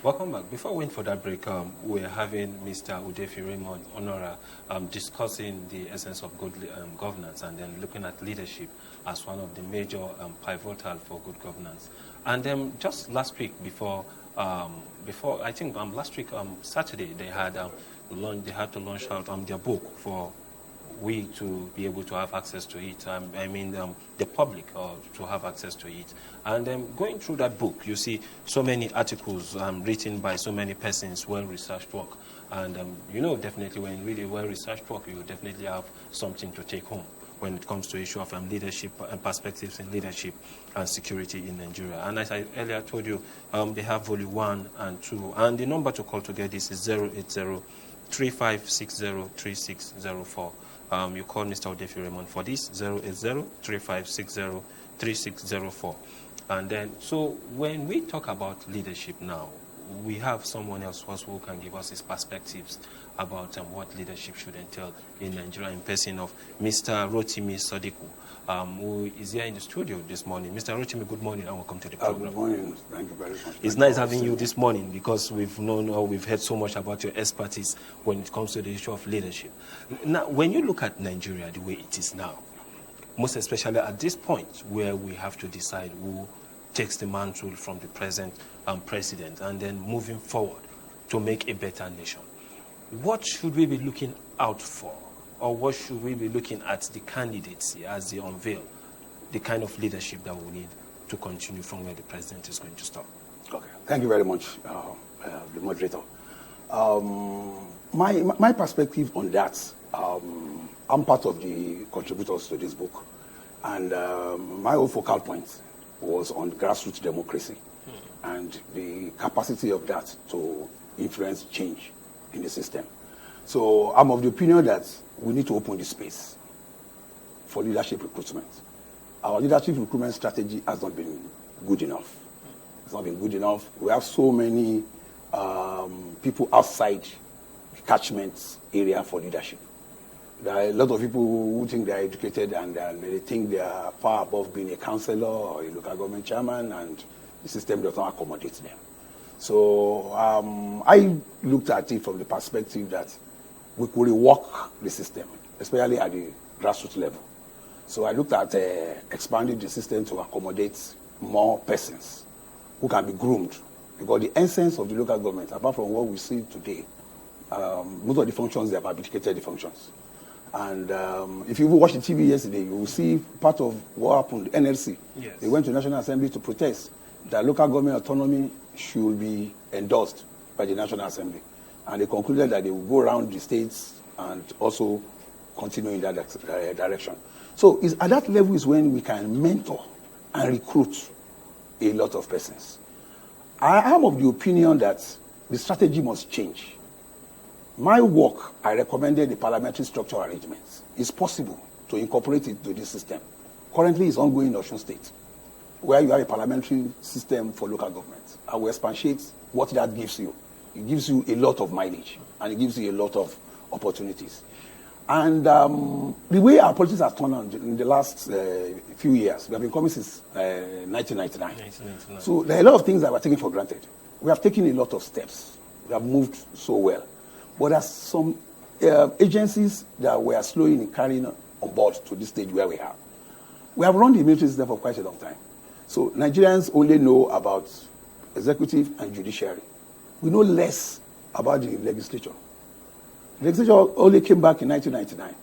Welcome back. Before we went for that break, we're having Mr. Udefi Raymond Honora discussing the essence of good governance and then looking at leadership as one of the major pivotal for good governance. And just last week, before I think last week Saturday, they had to launch out their book for we to be able to have access to it. The public to have access to it. And going through that book, you see so many articles written by so many persons, well-researched work. And, definitely when really well-researched work, you definitely have something to take home when it comes to issue of leadership and perspectives in leadership and security in Nigeria. And as I earlier told you, they have volume 1 and 2. And the number to call to get this is 080-3560-3604. You call Mr. Udefi Raymond for this, 080-3560-3604. And then, so when we talk about leadership now, we have someone else who can give us his perspectives about what leadership should entail in Nigeria in person of Mr. Rotimi Sadiku, who is here in the studio this morning. Mr. Rotimi, good morning and welcome to the program. Good morning. Thank you very much. It's nice having you this morning because we've heard so much about your expertise when it comes to the issue of leadership. Now, when you look at Nigeria the way it is now, most especially at this point where we have to decide who takes the mantle from the present president and then moving forward to make a better nation, what should we be looking out for? Or what should we be looking at the candidates as they unveil the kind of leadership that we need to continue from where the president is going to stop? Okay. Thank you very much, the moderator. My perspective on that, I'm part of the contributors to this book. And my whole focal point was on grassroots democracy and the capacity of that to influence change in the system. So I'm of the opinion that we need to open the space for leadership recruitment. Our leadership recruitment strategy has not been good enough. It's not been good enough. We have so many people outside the catchment area for leadership. There are a lot of people who think they are educated and they think they are far above being a councillor or a local government chairman, and the system does not accommodate them. So I looked at it from the perspective that we could rework the system, especially at the grassroots level. So I looked at expanding the system to accommodate more persons who can be groomed. Because the essence of the local government, apart from what we see today, most of the functions, they have abdicated the functions. And if you watch the TV yesterday, you will see part of what happened, NLC. Yes. They went to the National Assembly to protest that local government autonomy should be endorsed by the National Assembly. And they concluded that they will go around the states and also continue in that direction. So at that level is when we can mentor and recruit a lot of persons. I am of the opinion that the strategy must change. My work, I recommended the parliamentary structure arrangements. It's possible to incorporate it to this system. Currently, it's ongoing in Osun State, where you have a parliamentary system for local government. I will expatiate what that gives you. It gives you a lot of mileage, and it gives you a lot of opportunities. And the way our politics has turned on in the last few years, we have been coming since 1999. So there are a lot of things that were taken for granted. We have taken a lot of steps. We have moved so well. But there are some agencies that were slow in carrying on board to this stage where we are. We have run the military system for quite a long time. So Nigerians only know about executive and judiciary. We know less about the legislature. The legislature only came back in 1999.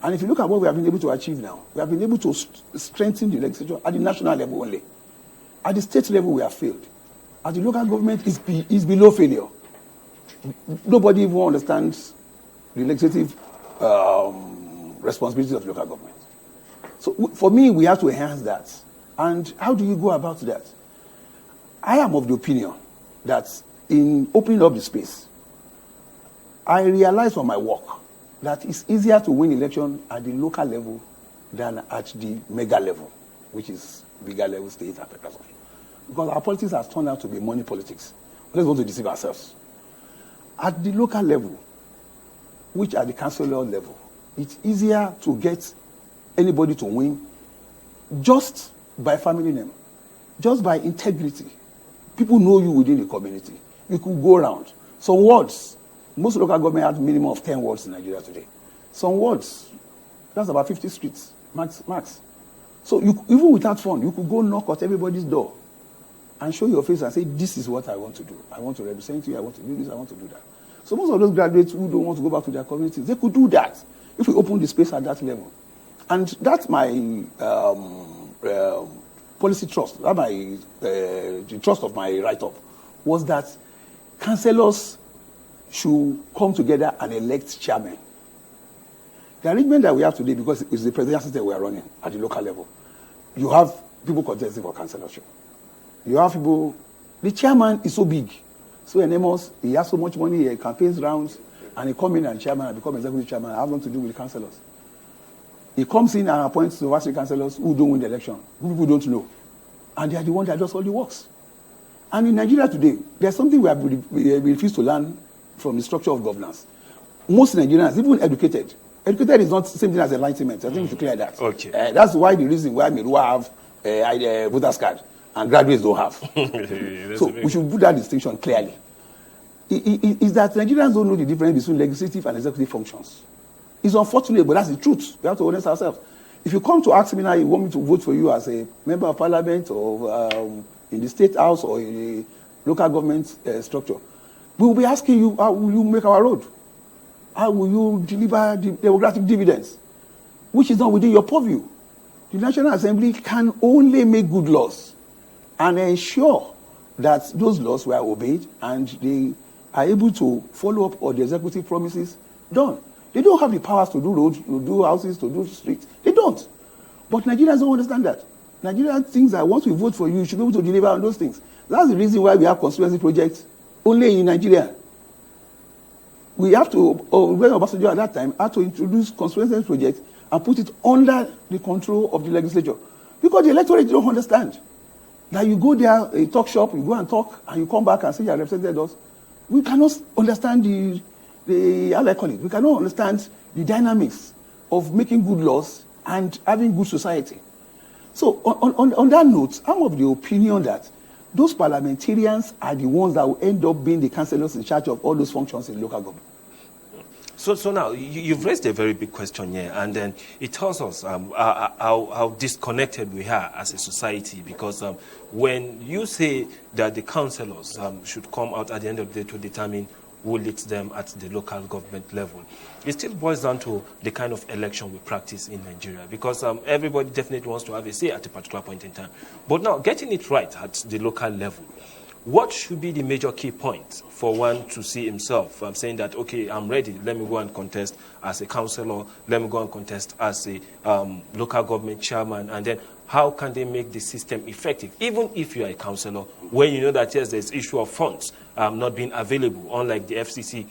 And if you look at what we have been able to achieve now, we have been able to strengthen the legislature at the national level only. At the state level, we have failed. At the local government, is below failure. Nobody even understands the legislative responsibilities of local government. So for me, we have to enhance that. And how do you go about that? I am of the opinion that in opening up the space, I realized from my work that it's easier to win election at the local level than at the mega level, which is bigger level states and federal. Because our politics has turned out to be money politics. We don't want to deceive ourselves. At the local level, which at the councillor level, it's easier to get anybody to win just by family name, just by integrity. People know you within the community. You could go around. Some wards, most local government have minimum of 10 wards in Nigeria today. Some wards, that's about 50 streets, max. So even without fund, you could go knock at everybody's door and show your face and say, this is what I want to do. I want to represent you, I want to do this, I want to do that. So most of those graduates who don't want to go back to their communities, they could do that if we open the space at that level. And that's my policy trust, the trust of my write-up, was that councillors should come together and elect chairmen. The arrangement that we have today, because it's the presidential system we are running at the local level, you have people contesting for councillorship. You have people, the chairman is so big, so enormous, he has so much money, he campaigns rounds, and he comes in and chairman and become executive chairman and have nothing to do with the councillors. He comes in and appoints supervisory councillors who don't win the election, who people don't know. And they are the ones that does all the works. And in Nigeria today, there's something we refuse to learn from the structure of governance. Most Nigerians, even educated is not the same thing as enlightenment. I think to clear that. Okay. That's why the reason why Merua have voters card and graduates don't have. So we should put that distinction clearly. Is that Nigerians don't know the difference between legislative and executive functions. It's unfortunate, but that's the truth. We have to honest ourselves. If you come to ask me now, you want me to vote for you as a member of parliament or in the state house or in the local government structure, we will be asking you, how will you make our road? How will you deliver the democratic dividends? Which is not within your purview. The National Assembly can only make good laws and ensure that those laws were obeyed and they are able to follow up on the executive promises done. They don't have the powers to do roads, to do houses, to do streets. They don't. But Nigerians don't understand that. Nigerians think that once we vote for you, you should be able to deliver on those things. That's the reason why we have constituency projects only in Nigeria. We have to, when Obasanjo at that time, had to introduce constituency projects and put it under the control of the legislature. Because the electorate don't understand. That you go there, a talk shop, you go and talk, and you come back and say you are represented us. We cannot understand how I call it, we cannot understand the dynamics of making good laws and having good society. So on that note, I'm of the opinion that those parliamentarians are the ones that will end up being the councillors in charge of all those functions in local government. So now, you've raised a very big question here, and then it tells us how disconnected we are as a society, because when you say that the councillors should come out at the end of the day to determine who leads them at the local government level, it still boils down to the kind of election we practice in Nigeria, because everybody definitely wants to have a say at a particular point in time. But now, getting it right at the local level, what should be the major key points for one to see himself saying that, okay, I'm ready, let me go and contest as a councillor, let me go and contest as a local government chairman, and then how can they make the system effective? Even if you are a councillor, when you know that, yes, there's issue of funds not being available, unlike the FCC.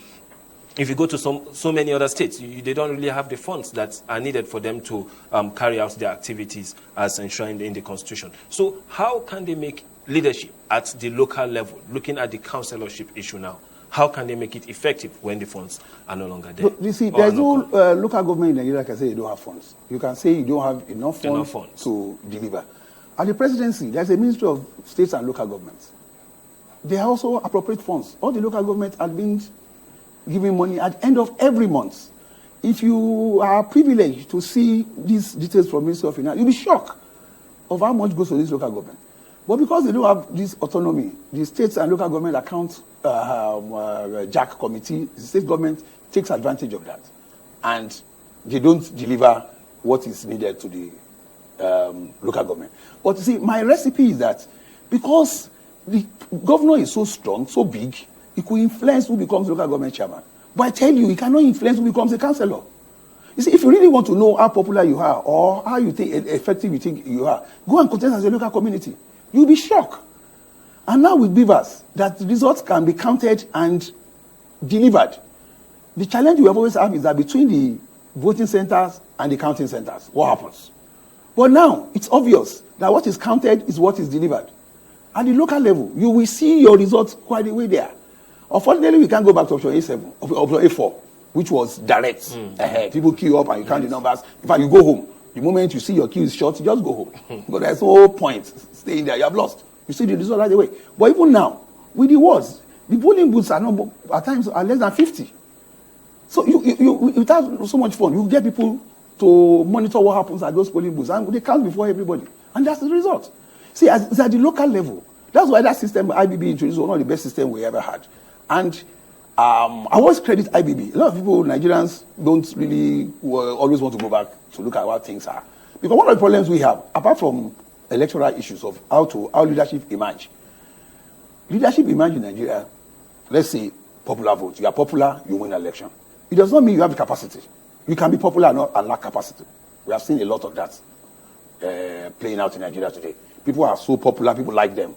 If you go to so many other states, they don't really have the funds that are needed for them to carry out their activities as enshrined in the Constitution. So how can they make leadership at the local level, looking at the councillorship issue now, how can they make it effective when the funds are no longer there? But you see, there's no local government in Nigeria can say you don't have funds. You can say you don't have enough funds to deliver. At the presidency, there's a Ministry of States and Local Governments. They also appropriate funds. All the local governments are being given money at the end of every month. If you are privileged to see these details from Ministry of Finance, you'll be shocked of how much goes to this local government. But because they don't have this autonomy, the states and local government account JAC committee, the state government takes advantage of that. And they don't deliver what is needed to the local government. But you see, my recipe is that because the governor is so strong, so big, he could influence who becomes local government chairman. But I tell you, he cannot influence who becomes a councillor. You see, if you really want to know how popular you are or how you think effective you think you are, go and contest as a local community. You'll be shocked. And now with Beavers, that results can be counted and delivered. The challenge we have always have is that between the voting centers and the counting centers, what happens? But now, it's obvious that what is counted is what is delivered. At the local level, you will see your results quite a way there. Unfortunately, we can't go back to option A7, option A4, which was direct. People queue up and you count the numbers. In fact, you go home. The moment you see your queue is short, you just go home. But there's no point staying there. You have lost. You see the result right away. But even now, with the words, The polling booths are not, at times, are less than 50. So without so much fun, you get people to monitor what happens at those polling booths, and they count before everybody. And that's the result. See, it's at the local level. That's why that system IBB introduced was one of the best systems we ever had. And I always credit IBB. A lot of people, Nigerians, don't really always want to go back to look at what things are. Because one of the problems we have, apart from electoral issues of how leadership emerge. Leadership emerge in Nigeria, let's say popular vote. You are popular, you win an election. It does not mean you have the capacity. You can be popular and lack capacity. We have seen a lot of that playing out in Nigeria today. People are so popular, people like them.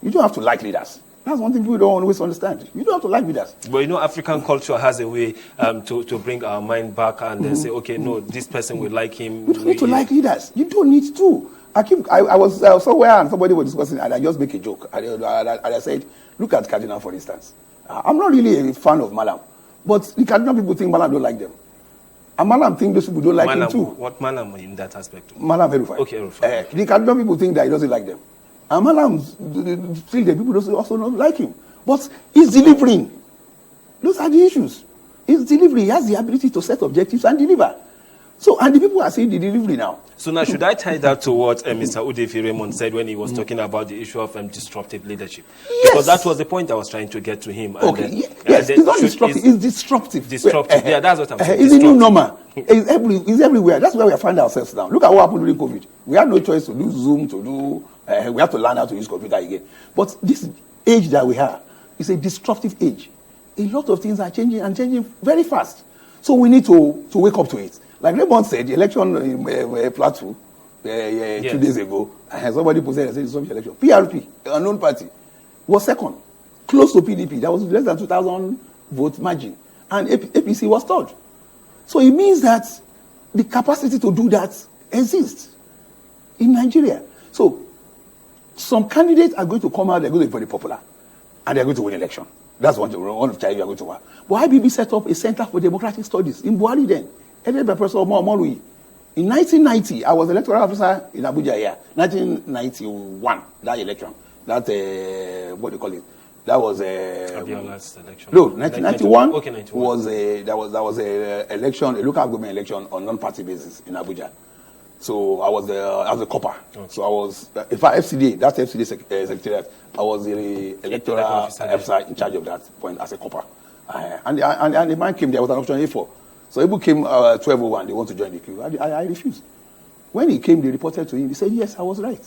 You don't have to like leaders. That's one thing people don't always understand. You don't have to like leaders. But African culture has a way to bring our mind back and then say, okay, no, this person will like him. You don't need to like leaders. You don't need to. I was somewhere and somebody was discussing and I just make a joke. And I said, look at Cardinal, for instance. I'm not really a fan of Malam. But the Cardinal people think Malam don't like them. And Malam think those people don't like him too. What Malam in that aspect? Malam Verify. Okay, Verify. The Cardinal people think that he doesn't like them. And Malam feel that people also don't like him. But he's delivering. Those are the issues. He's delivering. He has the ability to set objectives and deliver. So, and the people are seeing the delivery now. So now, should I tie that to what Mr. Udefi Raymond said when he was talking about the issue of disruptive leadership? Yes. Because that was the point I was trying to get to him. Okay, yes, it's not disruptive, it's disruptive. Disruptive, yeah, that's what I'm saying. It's a new normal. It's everywhere. That's where we find ourselves now. Look at what happened during COVID. We had no choice to do Zoom, we have to learn how to use computer again. But this age that we have is a disruptive age. A lot of things are changing and changing very fast. So we need to wake up to it. Like Raymond said, the election in Plateau 2 days ago, somebody said it's an election. PRP, a unknown party, was second, close to PDP. That was less than 2,000 vote margin. And APC was third. So it means that the capacity to do that exists in Nigeria. So some candidates are going to come out, they're going to be very popular, and they're going to win election. That's one of the challenges you are going to have. But IBB set up a Center for Democratic Studies in Buhari then, headed by Professor Omolui. In 1990, I was electoral officer in Abuja here. 1991, that election. That, what do you call it? That was Abiola's election. No, 1991 okay, 91. was a election, a local government election on non-party basis in Abuja. So I was a copper. Okay. So I was, in fact, FCD, that's FCD secretariat. I was the electoral officer in charge of that point as a copper. And the man came there, was an option A4. So Ibu came 12:01, they want to join the queue. I refused. When he came, they reported to him. He said, yes, I was right.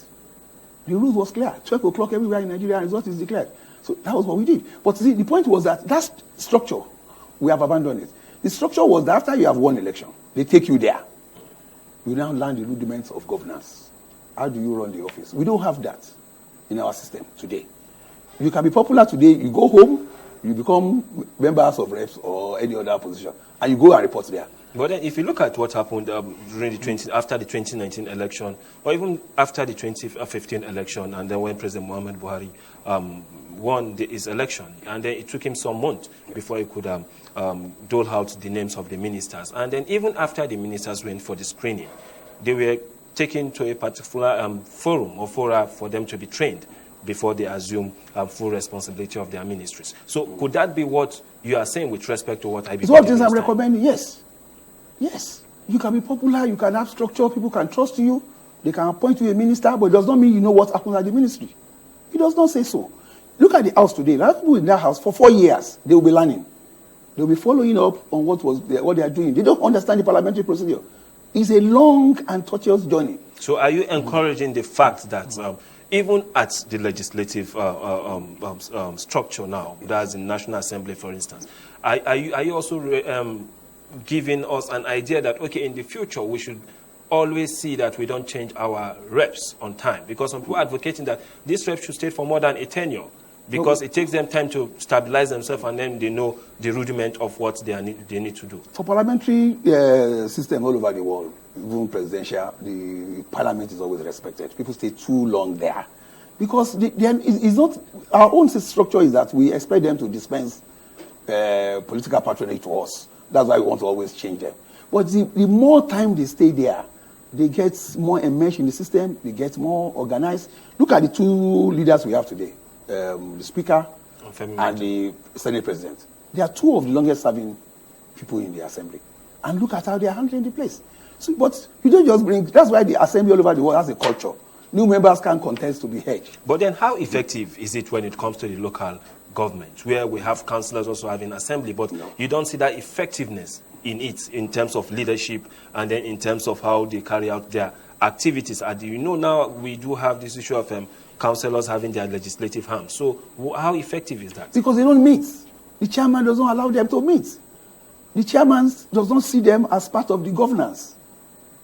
The rules was clear. 12 o'clock everywhere in Nigeria, and result is declared. So that was what we did. But see, the point was that structure, we have abandoned it. The structure was that after you have won election, they take you there. You now learn the rudiments of governance. How do you run the office? We don't have that in our system today. You can be popular today, you go home, you become members of reps or any other position, and you go and report there. But then if you look at what happened during after the 2019 election, or even after the 2015 election, and then when President Muhammad Buhari won his election, and then it took him some months before he could dole out the names of the ministers. And then even after the ministers went for the screening, they were taken to a particular forum or fora for them to be trained before they assume full responsibility of their ministries. So could that be what you are saying with respect to what I be? It's what I'm recommending, yes. Yes. You can be popular, you can have structure, people can trust you, they can appoint you a minister, but it does not mean you know what happens at the ministry. It does not say so. Look at the house today. There are people in that house for 4 years, they will be learning. They will be following up on what they are doing. They don't understand the parliamentary procedure. It's a long and tortuous journey. So are you encouraging the fact that even at the legislative structure now, that's in National Assembly, for instance, are you also giving us an idea that, okay, in the future, we should always see that we don't change our reps on time? Because some people are advocating that these reps should stay for more than a tenure, because it takes them time to stabilize themselves, and then they know the rudiment of what they need to do. For parliamentary system all over the world, even presidential, the parliament is always respected. People stay too long there. Because it's not, our own structure is that we expect them to dispense political patronage to us. That's why we want to always change them. But the more time they stay there, they get more enmeshed in the system, they get more organized. Look at the two leaders we have today. The Speaker and the Senate President. They are two of the longest-serving people in the Assembly. And look at how they are handling the place. So, but you don't just bring... That's why the Assembly all over the world has a culture. New members can contest to be heard. But then how effective is it when it comes to the local government, where we have councillors also having assembly, but you don't see that effectiveness in it, in terms of leadership, and then in terms of how they carry out their activities? And you know, now we do have this issue of councillors having their legislative arms. So how effective is that? Because they don't meet. The chairman does not allow them to meet. The chairman does not see them as part of the governance.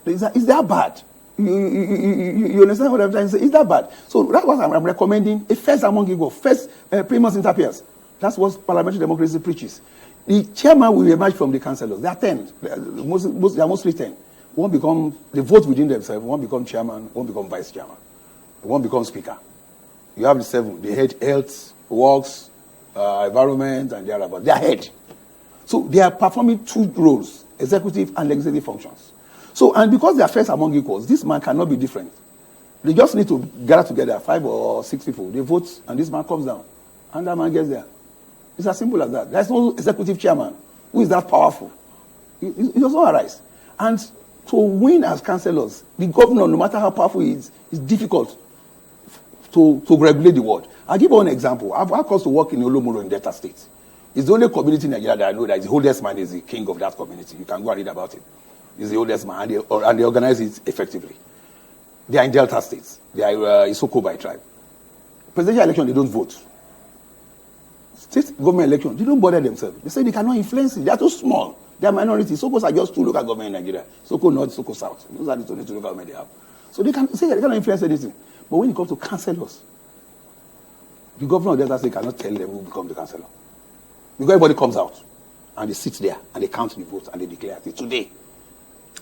Is that bad? You understand what I'm trying to say? Is that bad? So that's what I'm recommending. A first among equals, first primus inter pares. That's what parliamentary democracy preaches. The chairman will emerge from the councillors. There are 10. They are mostly 10. They vote within themselves. One becomes chairman, one becomes vice chairman. One becomes speaker. You have the 7. They head health, works, environment, and thereabout. They are head. So they are performing 2 roles, executive and legislative functions. So, and because they are first among equals, this man cannot be different. They just need to gather together, 5 or 6 people. They vote, and this man comes down, and that man gets there. It's as simple as that. There's no executive chairman who is that powerful. It does not arise. And to win as councillors, the governor, no matter how powerful he is difficult to regulate the world. I'll give one example. I've asked to work in Olomoro in Delta State. It's the only community in Nigeria that I know that the oldest man is the king of that community. You can go and read about it. He's the oldest man, and they organize it effectively. They are in Delta states. They are Isoko by tribe. Presidential election, they don't vote. State government election, they don't bother themselves. They say they cannot influence it. They are too small. They are minorities. Isokos are just 2 local government in Nigeria. Isoko North, Isoko South. Those are the only 2 local government they have. So they can say they cannot influence anything. But when it comes to councillors, the governor of Delta State cannot tell them who becomes the councillor. Because everybody comes out and they sit there and they count the votes and they declare it today.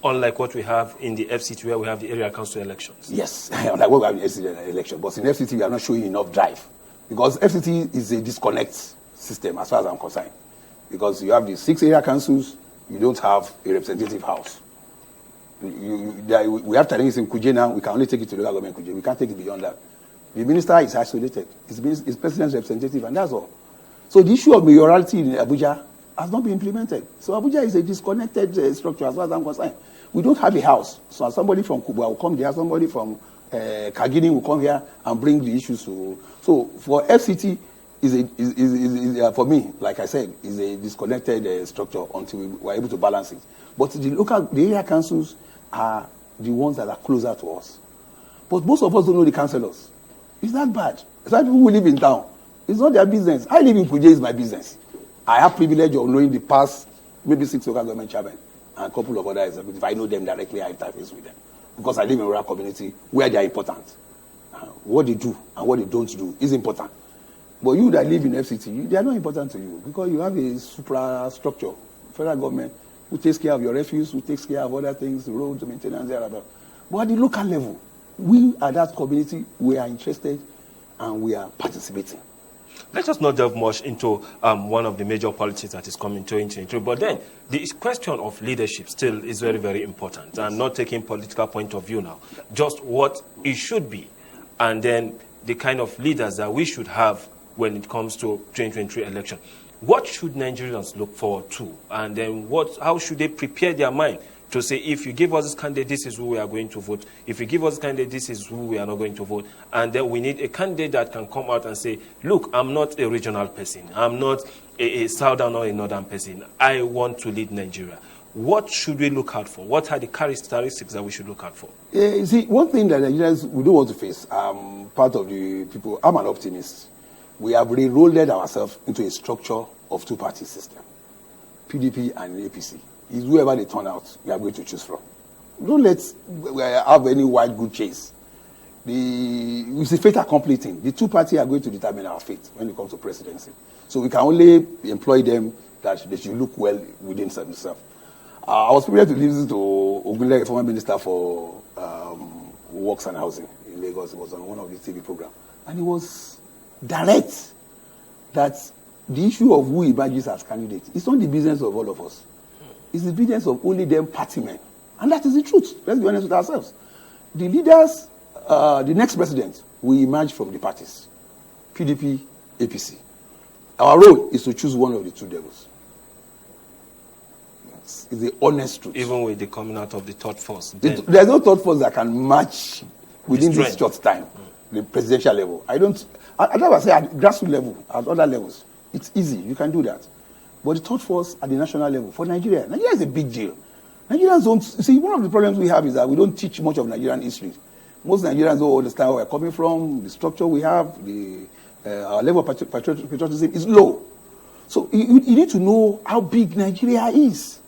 Unlike what we have in the FCT, where we have the area council elections. Yes, unlike what we have in the FCT election. But in FCT, we are not showing enough drive. Because FCT is a disconnect system, as far as I'm concerned. Because you have the 6 area councils, you don't have a representative house. We have challenges in Kuje now, we can only take it to the local government Kuje. We can't take it beyond that. The minister is isolated. It's president's representative, and that's all. So the issue of mayoralty in Abuja has not been implemented. So Abuja is a disconnected structure as far as I'm concerned. We don't have a house. So somebody from Kubwa will come there, somebody from Kagini will come here and bring the issues to... So for FCT, for me, like I said, is a disconnected structure until we are able to balance it. But the area councils are the ones that are closer to us. But most of us don't know the councillors. It's that bad. It's like people who live in town. It's not their business. I live in Kuje, is my business. I have privilege of knowing the past, maybe 6 local government chairmen and a couple of other executives. I know them directly, I interface with them. Because I live in a rural community where they are important. What they do and what they don't do is important. But you that live in FCT, they are not important to you because you have a suprastructure, federal government, who takes care of your refuse, who takes care of other things, roads, maintenance, thereabout. But at the local level, we at that community, we are interested and we are participating. Let us not delve much into one of the major politics that is coming to 2023. But then the question of leadership still is very, very important. And not taking political point of view now. Just what it should be. And then the kind of leaders that we should have when it comes to 2023 election. What should Nigerians look forward to? And then how should they prepare their mind to say, if you give us this candidate, this is who we are going to vote. If you give us this candidate, this is who we are not going to vote. And then we need a candidate that can come out and say, look, I'm not a regional person. I'm not a southern or a northern person. I want to lead Nigeria. What should we look out for? What are the characteristics that we should look out for? You see, one thing that Nigerians, we don't want to face, part of the people, I'm an optimist. We have re-rolled ourselves into a structure of 2-party system, PDP and APC. Is whoever they turn out, we are going to choose from. Don't let's have any wild good chase. It's a fait accompli thing. The 2 parties are going to determine our fate when it comes to presidency. So we can only employ them that they should look well within themselves. I was privileged to listen to Ogunle, former minister for Works and Housing in Lagos. He was on one of the TV programs. And he was direct that the issue of who emerges as candidate is not the business of all of us. It's the business of only them party men. And that is the truth. Let's be honest with ourselves. The leaders, the next president will emerge from the parties. PDP, APC. Our role is to choose one of the two devils. It's the honest truth. Even with the coming out of the third force. There's no third force that can match within this short time the presidential level. I never say at grassroots level, at other levels. It's easy. You can do that. But the third force at the national level, for Nigeria is a big deal. Nigerians don't... See, one of the problems we have is that we don't teach much of Nigerian history. Most Nigerians don't understand where we're coming from, the structure we have, our level of patriotism is low. So you need to know how big Nigeria is.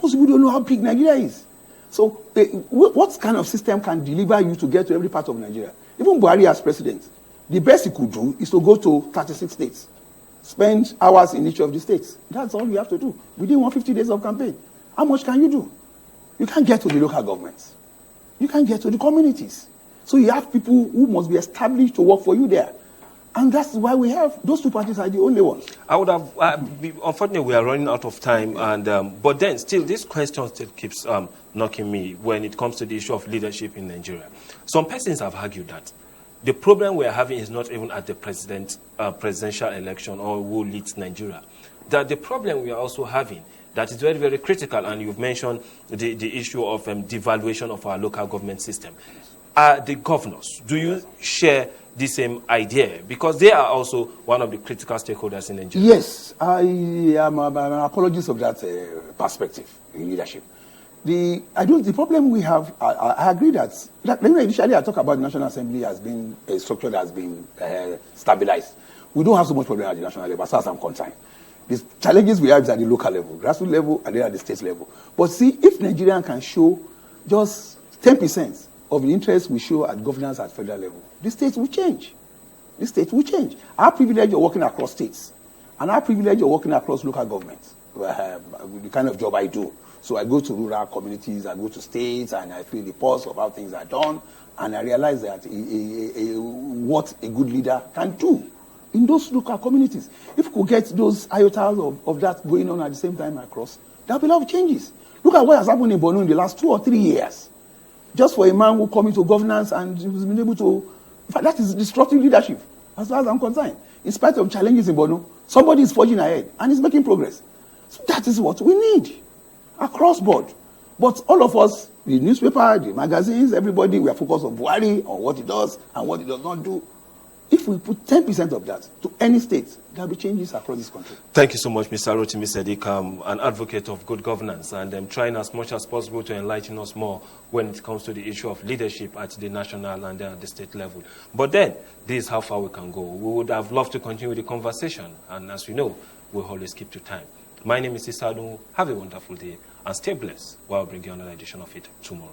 Most people don't know how big Nigeria is. So what kind of system can deliver you to get to every part of Nigeria? Even Buhari as president, the best he could do is to go to 36 states. Spend hours in each of the states. That's all you have to do. Within 150 days of campaign. How much can you do? You can't get to the local governments. You can't get to the communities. So you have people who must be established to work for you there. And that's why we have, those two parties are the only ones. I would have, unfortunately, we are running out of time. And but then still, this question still keeps knocking me when it comes to the issue of leadership in Nigeria. Some persons have argued that the problem we are having is not even at the presidential election or who leads Nigeria. That the problem we are also having that is very, very critical, and you've mentioned the issue of devaluation of our local government system. The governors, do you share the same idea? Because they are also one of the critical stakeholders in Nigeria. Yes, I am an apologist of that perspective in leadership. The problem we have, I agree that initially I talk about the National Assembly as being a structure that has been stabilized. We don't have so much problem at the national level, as far as I'm concerned. The challenges we have is at the local level, grassroots level, and then at the state level. But see, if Nigeria can show just 10% of the interest we show at governance at federal level, the states will change. The states will change. Our privilege of working across states, and our privilege of working across local governments, the kind of job I do. So I go to rural communities, I go to states, and I feel the pulse of how things are done, and I realize that what a good leader can do in those local communities. If we could get those iotas of that going on at the same time across, there will be a lot of changes. Look at what has happened in Borno in the last 2 or 3 years. Just for a man who come into governance and has been able to... In fact, that is destructive leadership, as far as I'm concerned. In spite of challenges in Borno, somebody is forging ahead and is making progress. So that is what we need, across board. But all of us, the newspaper, the magazines, everybody, we are focused on Buhari, on what he does and what he does not do. If we put 10% of that to any state, there will be changes across this country. Thank you so much, Mr. Rotimi Sadiq, an advocate of good governance, and trying as much as possible to enlighten us more when it comes to the issue of leadership at the national and the state level. But then, this is how far we can go. We would have loved to continue the conversation, and as we know, we'll always keep to time. My name is Isadu. Have a wonderful day, and stay blessed while bringing another edition of it tomorrow.